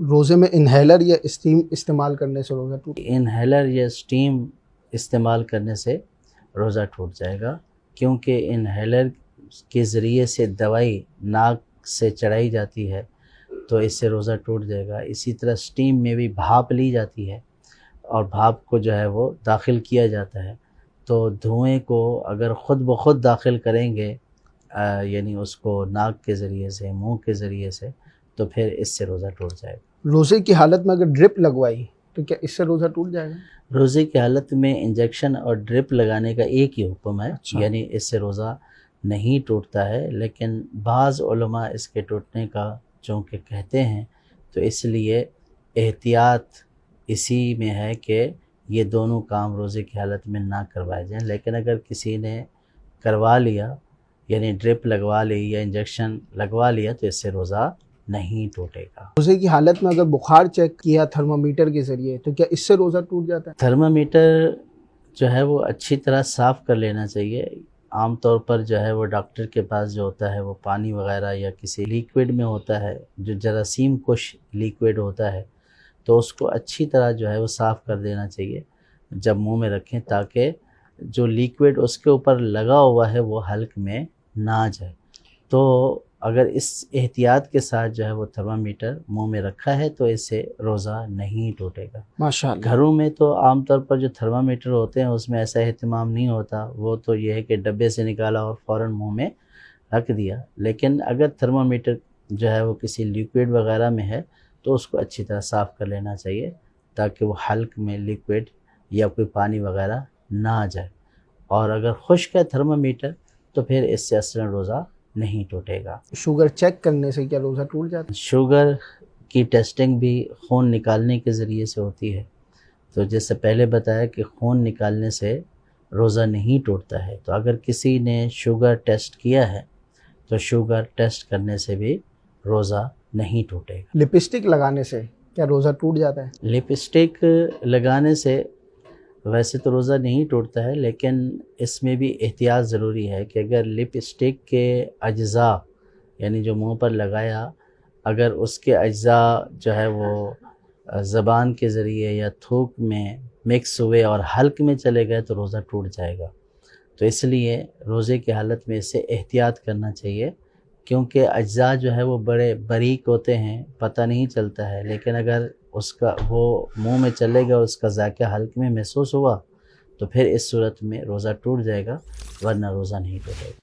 روزے میں انہیلر یا اسٹیم استعمال کرنے سے روزہ ٹوٹ؟ انہیلر یا اسٹیم استعمال کرنے سے روزہ ٹوٹ جائے گا، کیونکہ انہیلر کے ذریعے سے دوائی ناک سے چڑھائی جاتی ہے تو اس سے روزہ ٹوٹ جائے گا۔ اسی طرح اسٹیم میں بھی بھاپ لی جاتی ہے اور بھاپ کو جو ہے وہ داخل کیا جاتا ہے، تو دھوئیں کو اگر خود بخود داخل کریں گے یعنی اس کو ناک کے ذریعے سے، منہ کے ذریعے سے، تو پھر اس سے روزہ ٹوٹ جائے گا۔ روزے کی حالت میں اگر ڈرپ لگوائی تو کیا اس سے روزہ ٹوٹ جائے گا؟ روزے کی حالت میں انجیکشن اور ڈرپ لگانے کا ایک ہی حکم ہے، اچھا۔ یعنی اس سے روزہ نہیں ٹوٹتا ہے، لیکن بعض علماء اس کے ٹوٹنے کا چونکہ کہتے ہیں تو اس لیے احتیاط اسی میں ہے کہ یہ دونوں کام روزے کی حالت میں نہ کروائے جائیں۔ لیکن اگر کسی نے کروا لیا یعنی ڈرپ لگوا لی یا انجیکشن لگوا لیا تو اس سے روزہ نہیں ٹوٹے گا۔ روزے کی حالت میں اگر بخار چیک کیا تھرمامیٹر کے ذریعے تو کیا اس سے روزہ ٹوٹ جاتا ہے؟ تھرمامیٹر جو ہے وہ اچھی طرح صاف کر لینا چاہیے۔ عام طور پر جو ہے وہ ڈاکٹر کے پاس جو ہوتا ہے وہ پانی وغیرہ یا کسی لیکوڈ میں ہوتا ہے، جو جراثیم کش لیکوڈ ہوتا ہے، تو اس کو اچھی طرح جو ہے وہ صاف کر دینا چاہیے جب منہ میں رکھیں، تاکہ جو لیکوڈ اس کے اوپر لگا ہوا ہے وہ حلق میں نہ جائے۔ تو اگر اس احتیاط کے ساتھ جو ہے وہ تھرمامیٹر منہ میں رکھا ہے تو اس سے روزہ نہیں ٹوٹے گا۔ ماشاءاللہ۔ گھروں میں تو عام طور پر جو تھرمامیٹر ہوتے ہیں اس میں ایسا اہتمام نہیں ہوتا، وہ تو یہ ہے کہ ڈبے سے نکالا اور فوراً منہ میں رکھ دیا۔ لیکن اگر تھرمامیٹر جو ہے وہ کسی لیکوڈ وغیرہ میں ہے تو اس کو اچھی طرح صاف کر لینا چاہیے تاکہ وہ حلق میں لیکوڈ یا کوئی پانی وغیرہ نہ آ جائے۔ اور اگر خشک ہے تھرمامیٹر تو پھر اس سے اصلاً روزہ نہیں ٹوٹے گا۔ شوگر چیک کرنے سے کیا روزہ ٹوٹ جاتا ہے؟ شوگر کی ٹیسٹنگ بھی خون نکالنے کے ذریعے سے ہوتی ہے، تو جیسے پہلے بتایا کہ خون نکالنے سے روزہ نہیں ٹوٹتا ہے، تو اگر کسی نے شوگر ٹیسٹ کیا ہے تو شوگر ٹیسٹ کرنے سے بھی روزہ نہیں ٹوٹے گا۔ لپسٹک لگانے سے کیا روزہ ٹوٹ جاتا ہے؟ لپسٹک لگانے سے ویسے تو روزہ نہیں ٹوٹتا ہے، لیکن اس میں بھی احتیاط ضروری ہے کہ اگر لپسٹک کے اجزاء یعنی جو منہ پر لگایا، اگر اس کے اجزاء جو ہے وہ زبان کے ذریعے یا تھوک میں مکس ہوئے اور حلق میں چلے گئے تو روزہ ٹوٹ جائے گا۔ تو اس لیے روزے کی حالت میں اس سے احتیاط کرنا چاہیے، کیونکہ اجزاء جو ہے وہ بڑے باریک ہوتے ہیں، پتہ نہیں چلتا ہے، لیکن اگر اس کا وہ منہ میں چلے گا اور اس کا ذائقہ حلق میں محسوس ہوا تو پھر اس صورت میں روزہ ٹوٹ جائے گا، ورنہ روزہ نہیں ٹوٹے گا۔